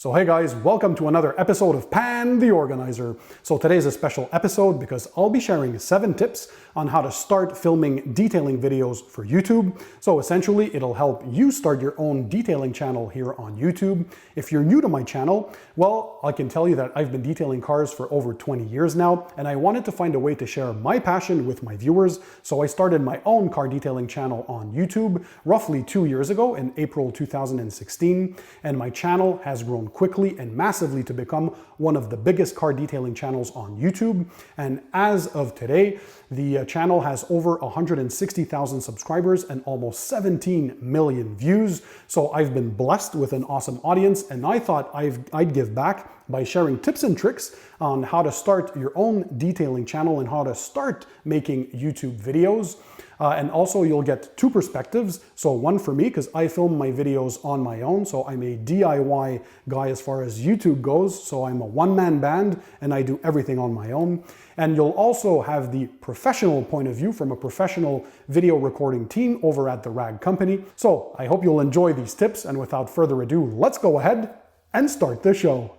So hey guys, welcome to another episode of Pan the Organizer. So today's a special episode because I'll be sharing 7 tips on how to start filming detailing videos for YouTube. So essentially, it'll help you start your own detailing channel here on YouTube. If you're new to my channel, well, I can tell you that I've been detailing cars for over 20 years now, and I wanted to find a way to share my passion with my viewers. So I started my own car detailing channel on YouTube roughly 2 years ago in April 2016, and my channel has grown quickly and massively to become one of the biggest car detailing channels on YouTube. And as of today, the channel has over 160,000 subscribers and almost 17 million views. So I've been blessed with an awesome audience, and I thought I'd give back by sharing tips and tricks on how to start your own detailing channel and how to start making YouTube videos. And also you'll get 2 perspectives. So one for me, because I film my videos on my own. So I'm a DIY guy as far as YouTube goes. So I'm a one-man band and I do everything on my own. And you'll also have the professional point of view from a professional video recording team over at the RAG company. So I hope you'll enjoy these tips. And without further ado, let's go ahead and start the show.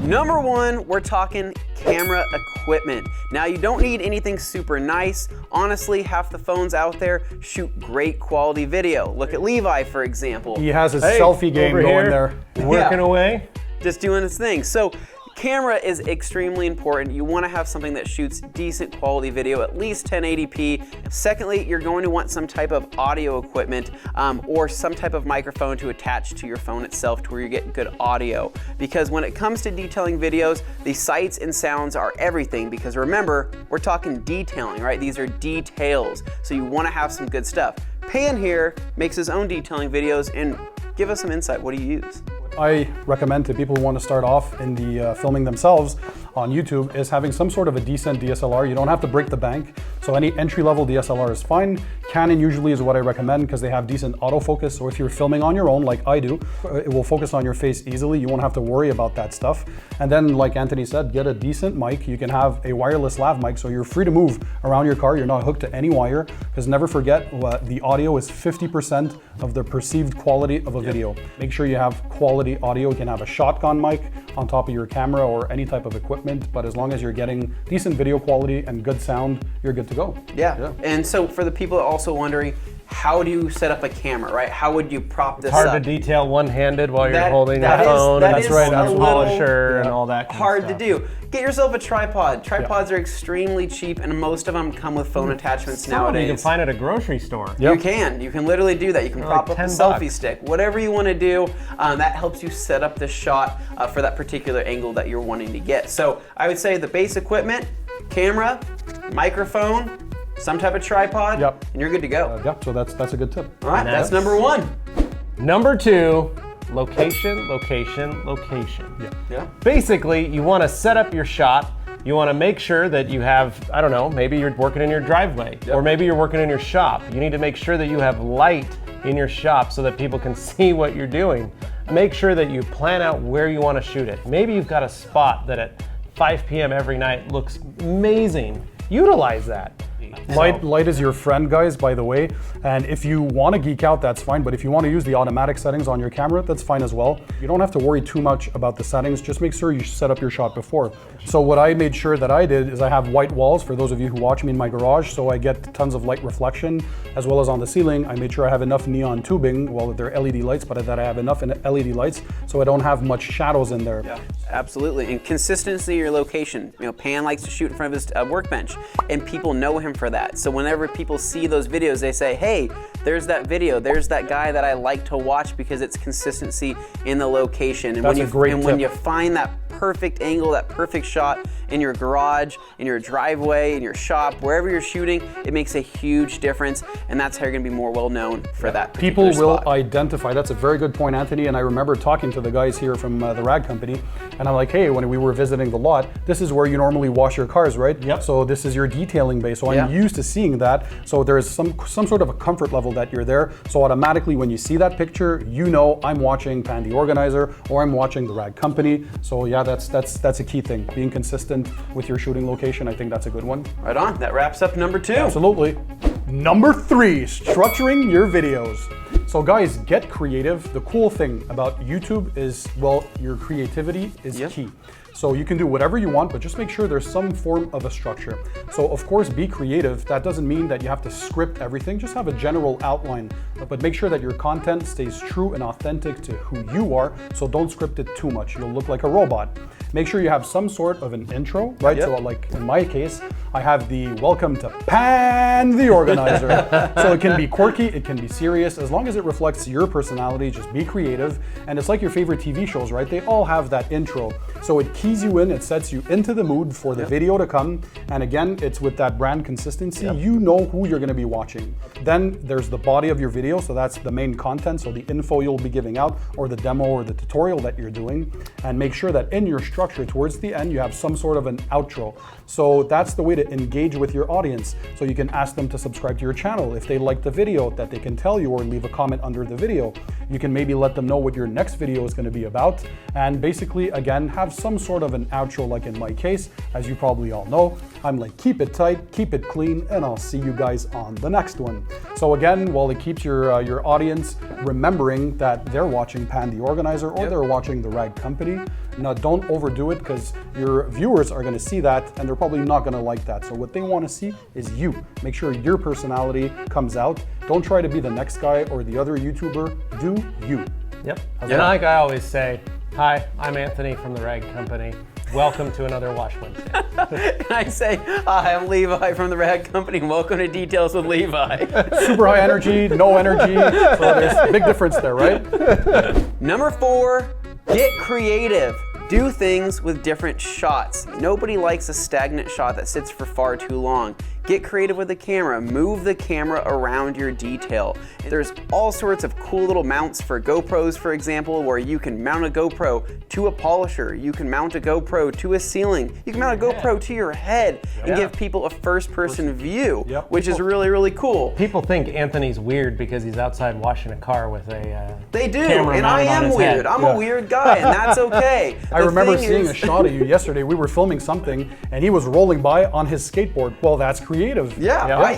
Number 1, we're talking camera equipment. Now, you don't need anything super nice. Honestly, half the phones out there shoot great quality video. Look at Levi, for example. He has his selfie game going there. Working away. Just doing his thing. So, camera is extremely important. You want to have something that shoots decent quality video, at least 1080p. Secondly, you're going to want some type of audio equipment or some type of microphone to attach to your phone itself to where you get good audio. Because when it comes to detailing videos, the sights and sounds are everything, because remember, we're talking detailing, right? These are details, so you want to have some good stuff. Pan here makes his own detailing videos, and give us some insight. What do you use? I recommend to people who want to start off in the filming themselves on YouTube is having some sort of a decent DSLR. You don't have to break the bank, so any entry-level DSLR is fine. Canon usually is what I recommend because they have decent autofocus, so if you're filming on your own like I do, it will focus on your face easily. You won't have to worry about that stuff. And then, like Anthony said, get a decent mic. You can have a wireless lav mic, so you're free to move around your car. You're not hooked to any wire, because never forget, the audio is 50% of the perceived quality of a video. Make sure you have quality audio. You can have a shotgun mic on top of your camera or any type of equipment, but as long as you're getting decent video quality and good sound, you're good to go. Yeah. And so for the people also wondering, how do you set up a camera, right? How would you prop this up? Hard to detail one-handed while you're holding your phone. That's right. And polisher and all that kind hard of stuff. to do. Get yourself a tripod. Tripods are extremely cheap, and most of them come with phone attachments nowadays. You can find at a grocery store. You can literally do that. You can prop up a selfie stick, whatever you want to do. That helps you set up the shot for that particular angle that you're wanting to get. So I would say the base equipment: camera, microphone, some type of tripod, and you're good to go. So that's a good tip. All right, that's number 1. Number 2, location, location, location. Basically, you want to set up your shot. You want to make sure that you have, I don't know, maybe you're working in your driveway, or maybe you're working in your shop. You need to make sure that you have light in your shop so that people can see what you're doing. Make sure that you plan out where you want to shoot it. Maybe you've got a spot that at 5 p.m. every night looks amazing. Utilize that. Light is your friend, guys, by the way. And if you want to geek out, that's fine. But if you want to use the automatic settings on your camera, that's fine as well. You don't have to worry too much about the settings. Just make sure you set up your shot before. So what I made sure that I did is I have white walls for those of you who watch me in my garage, so I get tons of light reflection, as well as on the ceiling. I made sure I have enough neon tubing, well, they're LED lights, but that I have enough LED lights so I don't have much shadows in there. Yeah, absolutely. And consistency in your location. You know, Pan likes to shoot in front of his workbench, and people know him for that. So whenever people see those videos, they say, hey, there's that video, there's that guy that I like to watch, because it's consistency in the location. And when you find that perfect angle, that perfect shot in your garage, in your driveway, in your shop, wherever you're shooting, it makes a huge difference, and that's how you're gonna be more well known for that particular People will spot. Identify. That's a very good point, Anthony, and I remember talking to the guys here from the RAG company, and I'm like, hey, when we were visiting the lot, this is where you normally wash your cars, right? Yep. So this is your detailing bay, so I'm used to seeing that, so there is some sort of a comfort level that you're there, so automatically when you see that picture, you know I'm watching Pan TheOrganizer, or I'm watching the RAG company, so yeah, that's a key thing, being consistent consistent with your shooting location, I think that's a good one. Right on. That wraps up number 2. Absolutely. Number 3, structuring your videos. So guys, get creative. The cool thing about YouTube is, well, your creativity is key. So you can do whatever you want, but just make sure there's some form of a structure. So of course, be creative. That doesn't mean that you have to script everything. Just have a general outline, but make sure that your content stays true and authentic to who you are. So don't script it too much. You'll look like a robot. Make sure you have some sort of an intro, right? So like in my case, I have the welcome to Pan TheOrganizer. So it can be quirky, it can be serious, as long as it reflects your personality, just be creative. And it's like your favorite TV shows, right? They all have that intro. So it keys you in, it sets you into the mood for the video to come. And again, it's with that brand consistency, you know who you're gonna be watching. Then there's the body of your video, so that's the main content, so the info you'll be giving out, or the demo or the tutorial that you're doing. And make sure that in your structure towards the end, you have some sort of an outro. So that's the way to engage with your audience. So you can ask them to subscribe to your channel. If they like the video, that they can tell you or leave a comment under the video. You can maybe let them know what your next video is going to be about. And basically, again, have some sort of an outro, like in my case, as you probably all know, I'm like, keep it tight, keep it clean, and I'll see you guys on the next one. So again, while it keeps your audience remembering that they're watching Pan TheOrganizer or they're watching the Rag Company. Now, don't overdo it, because your viewers are going to see that and they're probably not going to like that. So what they want to see is you. Make sure your personality comes out. Don't try to be the next guy or the other YouTuber. Do you. Yep. And like I always say, hi, I'm Anthony from the Rag Company. Welcome to another Wash Wednesday. And I say, hi, I'm Levi from the Rag Company. Welcome to Details with Levi. Super high energy, no energy. So there's a big difference there, right? Number 4, get creative. Do things with different shots. Nobody likes a stagnant shot that sits for far too long. Get creative with the camera. Move the camera around your detail. There's all sorts of cool little mounts for GoPros, for example, where you can mount a GoPro to a polisher. You can mount a GoPro to a ceiling. You can mount a GoPro to your head and give people a first-person view, which is really, really cool. People think Anthony's weird because he's outside washing a car with a They do, and I am weird. I'm a weird guy, and that's okay. I remember seeing a shot of you yesterday. We were filming something, and he was rolling by on his skateboard. Well, that's creative. I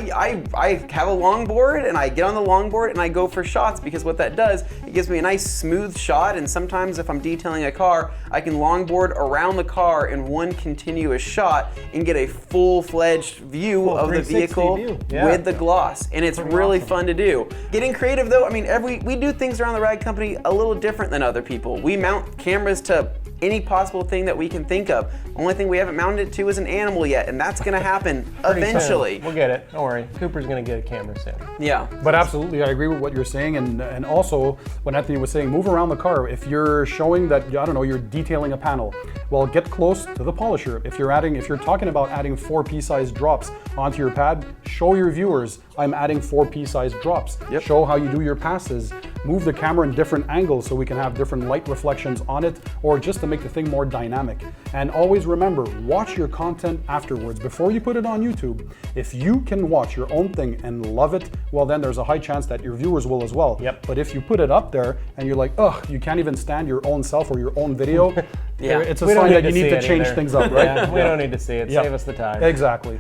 have a longboard, and I get on the longboard and I go for shots, because what that does, it gives me a nice smooth shot. And sometimes if I'm detailing a car, I can longboard around the car in one continuous shot and get a full-fledged view of the vehicle with the gloss. And it's really fun to do. Getting creative though, I mean, we do things around the Rag Company a little different than other people. We mount cameras to any possible thing that we can think of. Only thing we haven't mounted it to is an animal yet, and that's gonna happen eventually. We'll get it, don't worry. Cooper's gonna get a camera soon. Yeah. But absolutely, I agree with what you're saying, and also when Anthony was saying, move around the car. If you're showing that, I don't know, you're detailing a panel, well, get close to the polisher. If you're talking about adding 4P size drops onto your pad, show your viewers, I'm adding 4P size drops. Show how you do your passes. Move the camera in different angles so we can have different light reflections on it, or just to make the thing more dynamic. And always remember, watch your content afterwards before you put it on YouTube. If you can watch your own thing and love it, well, then there's a high chance that your viewers will as well. But if you put it up there and you're like, ugh, you can't even stand your own self or your own video, it's a sign that you need to change things up, right? We don't need to see it. Save us the time. Exactly.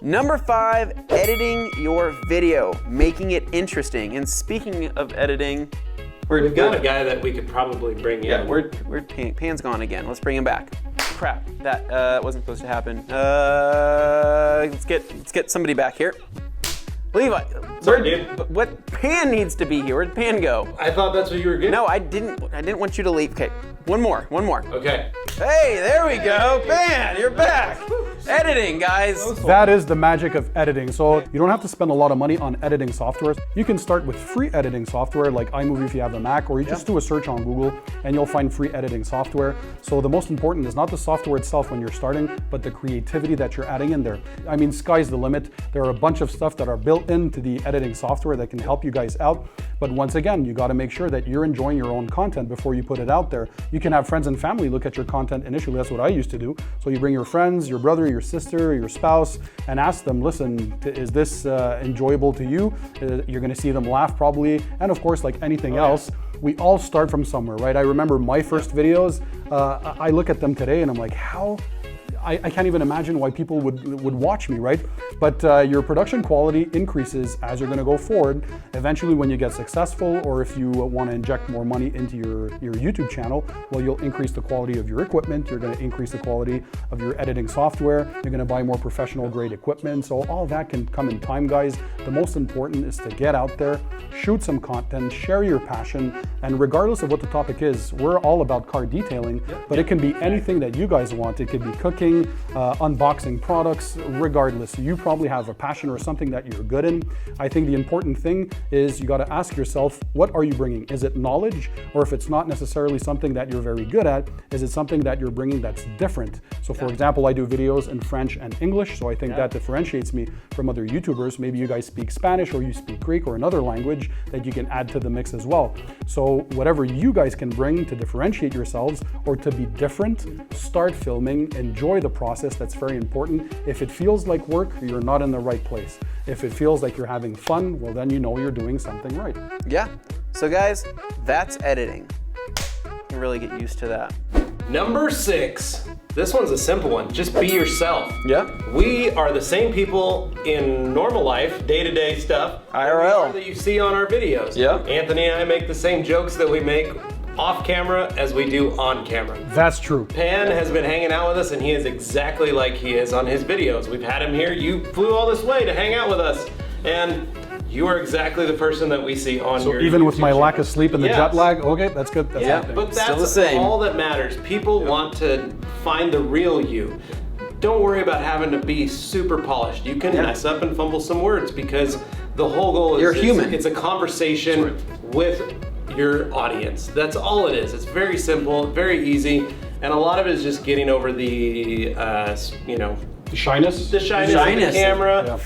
Number 5, editing your video, making it interesting. And speaking of editing, we've got a guy that we could probably bring in. Yeah, Pan's gone again. Let's bring him back. Crap, that wasn't supposed to happen. Let's get somebody back here. Levi, sorry, dude. What Pan needs to be here? Where'd Pan go? I thought that's what you were getting. No, I didn't want you to leave. Okay, one more. Okay. Hey, there we go. Pan, you're back. Editing, guys. That is the magic of editing. So you don't have to spend a lot of money on editing software. You can start with free editing software like iMovie if you have a Mac, or you just do a search on Google and you'll find free editing software. So the most important is not the software itself when you're starting, but the creativity that you're adding in there. I mean, sky's the limit. There are a bunch of stuff that are built into the editing software that can help you guys out. But once again, you got to make sure that you're enjoying your own content before you put it out there. You can have friends and family look at your content initially. That's what I used to do. So you bring your friends, your brother, your sister, your spouse, and ask them, listen, is this enjoyable to you? You're going to see them laugh probably. And of course, like anything else, we all start from somewhere, right? I remember my first videos, I look at them today and I'm like, how I can't even imagine why people would watch me, right? But your production quality increases as you're gonna go forward. Eventually when you get successful, or if you wanna inject more money into your YouTube channel, well, you'll increase the quality of your equipment, you're gonna increase the quality of your editing software, you're gonna buy more professional grade equipment. So all that can come in time, guys. The most important is to get out there, shoot some content, share your passion, and regardless of what the topic is, we're all about car detailing, but it can be anything that you guys want. It could be cooking, unboxing products, regardless. You probably have a passion or something that you're good in. I think the important thing is you got to ask yourself, what are you bringing? Is it knowledge? Or if it's not necessarily something that you're very good at, is it something that you're bringing that's different? So for example, I do videos in French and English, so I think that differentiates me from other YouTubers. Maybe you guys speak Spanish or you speak Greek or another language that you can add to the mix as well. So whatever you guys can bring to differentiate yourselves or to be different, start filming, enjoy the process. That's very important. If it feels like work, you're not in the right place. If it feels like you're having fun, well, then you know you're doing something right. Yeah. So guys, that's editing. You can really get used to that. Number 6. This one's a simple one. Just be yourself. Yeah. We are the same people in normal life, day-to-day stuff, IRL, that you see on our videos. Yeah. Anthony and I make the same jokes that we make off camera as we do on camera. That's true. Pan has been hanging out with us and he is exactly like he is on his videos. We've had him here. You flew all this way to hang out with us, and you are exactly the person that we see on your even YouTube with my channel. lack of sleep and the jet lag, okay, that's good. That's Yeah, good. but Still the that's same. all that matters. People want to find the real you. Don't worry about having to be super polished. You can mess up and fumble some words, because the whole goal is You're human. It's a conversation with your audience. That's all it is. It's very simple, very easy, and a lot of it is just getting over the The shyness? the shyness of the camera. Yeah.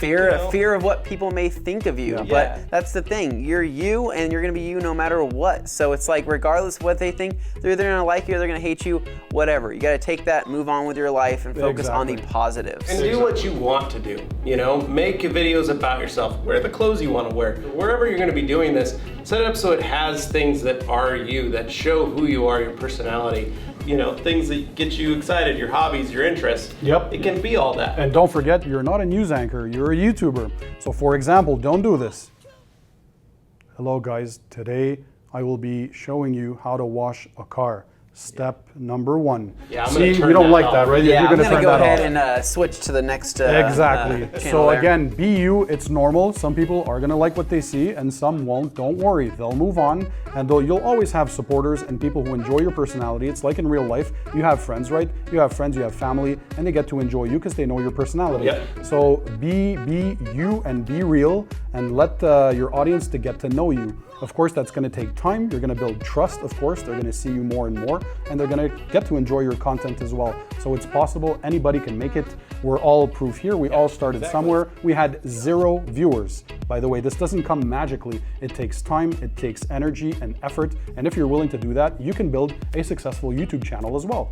Fear of what people may think of you. Yeah. But that's the thing. You're you, and you're gonna be you no matter what. So it's like, regardless of what they think, they're either gonna like you or they're gonna hate you, whatever. You gotta take that, move on with your life, and focus on the positives. And do what you want to do. You know, make videos about yourself. Wear the clothes you want to wear. Wherever you're going to be doing this, set it up so it has things that are you, that show who you are, your personality. You know, things that get you excited, your hobbies, your interests. Yep. It can be all that. And don't forget, you're not a news anchor, you're a YouTuber. So for example, don't do this. Hello guys, today I will be showing you how to wash a car. Step number 1. Yeah, I'm See, gonna turn you don't that like off. that, right? Yeah, You're I'm gonna gonna turn go that ahead off. and switch to the next Exactly. channel So there. again, be you, it's normal. Some people are gonna like what they see and some won't. Don't worry, they'll move on. And though you'll always have supporters and people who enjoy your personality. It's like in real life, you have friends, right? You have friends, you have family, and they get to enjoy you because they know your personality. Yep. So be you and be real, and let your audience to get to know you. Of course, that's gonna take time. You're gonna build trust, of course. They're gonna see you more and more, and they're gonna get to enjoy your content as well. So it's possible, anybody can make it. We're all proof here. We all started somewhere. We had 0 viewers. By the way, this doesn't come magically. It takes time, it takes energy and effort. And if you're willing to do that, you can build a successful YouTube channel as well.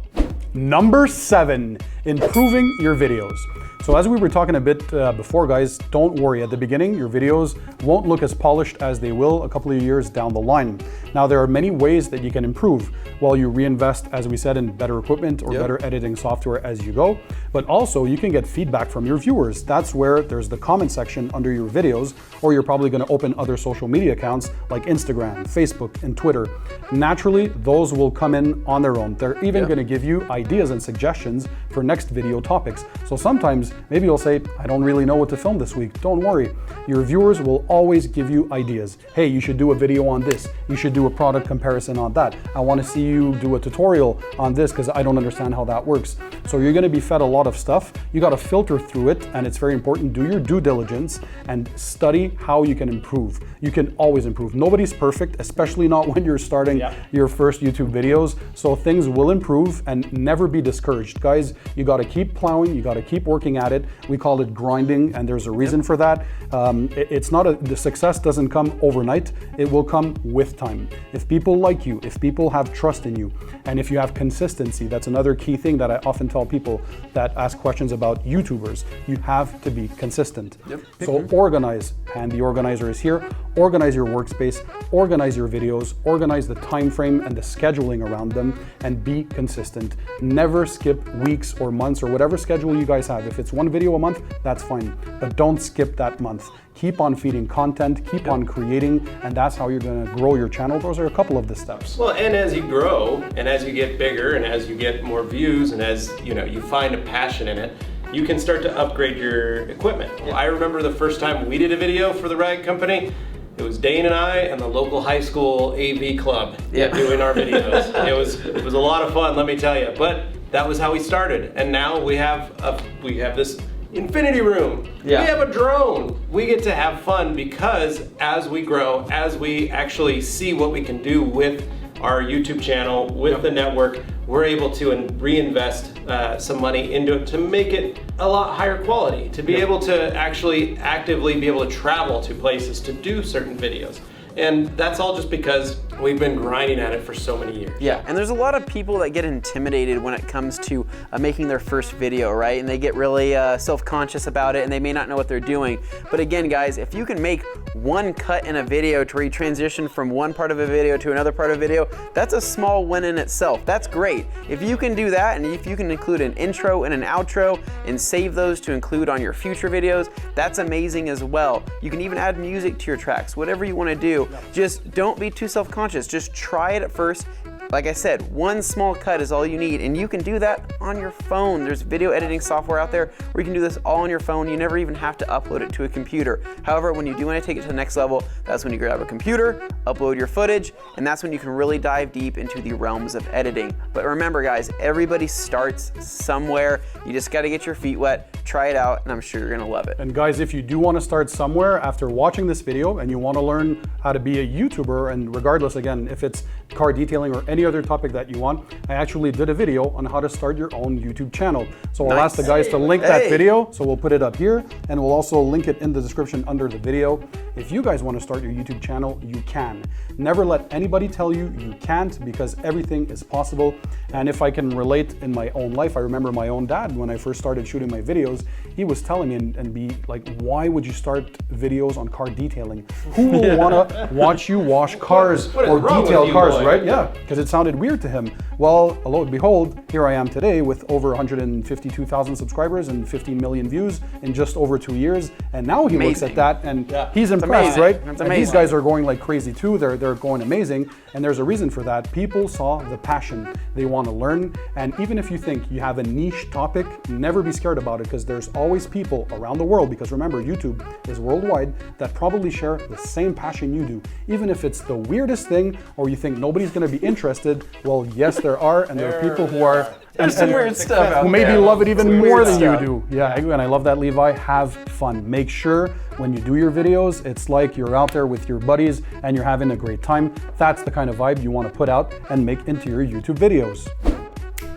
Number 7, improving your videos. So as we were talking a bit before, guys, don't worry. At the beginning, your videos won't look as polished as they will a couple of years down the line. Now, there are many ways that you can improve while you reinvest, as we said, in better equipment or better editing software as you go. But also, you can get feedback from your viewers. That's where there's the comment section under your videos, or you're probably going to open other social media accounts like Instagram, Facebook, and Twitter. Naturally, those will come in on their own. They're even going to give you ideas and suggestions for next video topics. So sometimes maybe you'll say, I don't really know what to film this week. Don't worry. Your viewers will always give you ideas. Hey, you should do a video on this. You should do a product comparison on that. I want to see you do a tutorial on this because I don't understand how that works. So you're going to be fed a lot of stuff. You got to filter through it, and it's very important. Do your due diligence and study how you can improve. You can always improve. Nobody's perfect, especially not when you're starting your first YouTube videos. So things will improve, and never be discouraged. Guys, you got to keep plowing. You got to keep working at it. We call it grinding, and there's a reason for that. It's not the success doesn't come overnight. It will come with time. If people like you, if people have trust in you, and if you have consistency, that's another key thing that I often tell people that ask questions about YouTubers. You have to be consistent. So organize, Pan TheOrganizer is here. Organize your workspace, organize your videos, organize the time frame and the scheduling around them, and be consistent. Never skip weeks or months or whatever schedule you guys have. If it's one video a month, that's fine, but don't skip that month. Keep on feeding content, keep on creating, and that's how you're gonna grow your channel. Those are a couple of the steps. Well, and as you grow, and as you get bigger, and as you get more views, and as you find a passion in it, you can start to upgrade your equipment. Yeah. I remember the first time we did a video for the Rag Company, it was Dane and I and the local high school AV club doing our videos. It was a lot of fun, let me tell you. But that was how we started, and now we have this infinity room. Yeah. We have a drone. We get to have fun because as we grow, as we actually see what we can do with our YouTube channel, with the network, we're able to reinvest some money into it to make it a lot higher quality, to be able to actually actively be able to travel to places to do certain videos. And that's all just because we've been grinding at it for so many years. Yeah, and there's a lot of people that get intimidated when it comes to making their first video, right? And they get really self-conscious about it, and they may not know what they're doing. But again, guys, if you can make one cut in a video to where you transition from one part of a video to another part of a video, that's a small win in itself. That's great. If you can do that, and if you can include an intro and an outro and save those to include on your future videos, that's amazing as well. You can even add music to your tracks, whatever you want to do. Just don't be too self-conscious. Just try it at first. Like I said, one small cut is all you need, and you can do that on your phone. There's video editing software out there where you can do this all on your phone. You never even have to upload it to a computer. However, when you do want to take it to the next level, that's when you grab a computer, upload your footage, and that's when you can really dive deep into the realms of editing. But remember, guys, everybody starts somewhere. You just got to get your feet wet, try it out, and I'm sure you're gonna love it. And guys, if you do want to start somewhere after watching this video and you want to learn how to be a YouTuber, and regardless, again, if it's car detailing or any other topic that you want, I actually did a video on how to start your own YouTube channel. So I'll ask the guys to link that video. So we'll put it up here, and we'll also link it in the description under the video. If you guys want to start your YouTube channel, you can. Never let anybody tell you you can't, because everything is possible. And if I can relate in my own life, I remember my own dad, when I first started shooting my videos, he was telling me and be like, why would you start videos on car detailing? Who will want to watch you wash cars or detail cars, right? Yeah, because it sounded weird to him. Well, lo and behold, here I am today with over 152,000 subscribers and 15 million views in just over 2 years. And now he looks at that and he's impressed, right? And these guys are going like crazy too. They're going amazing. And there's a reason for that. People saw the passion. They want to learn. And even if you think you have a niche topic, never be scared about it, because there's always people around the world, because remember, YouTube is worldwide, that probably share the same passion you do. Even if it's the weirdest thing or you think nobody's going to be interested, well, yes, there are, and there are people who are, there's some weird stuff who maybe love it even more than you do. Yeah, and I love that, Levi. Have fun. Make sure when you do your videos, it's like you're out there with your buddies and you're having a great time. That's the kind of vibe you want to put out and make into your YouTube videos.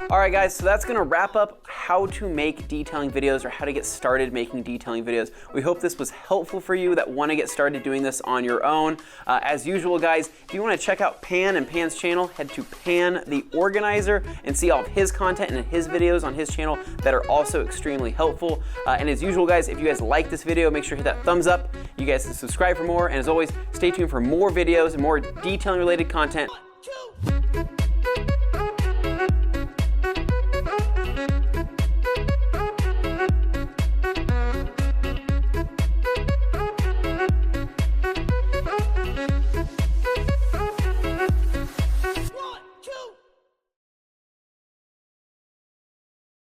All right, guys, so that's gonna wrap up how to make detailing videos, or how to get started making detailing videos. We hope this was helpful for you that want to get started doing this on your own. As usual, guys, if you want to check out Pan and Pan's channel, head to Pan TheOrganizer and see all of his content and his videos on his channel that are also extremely helpful. And as usual, guys, if you guys like this video, make sure to hit that thumbs up. You guys can subscribe for more, and as always, stay tuned for more videos and more detailing related content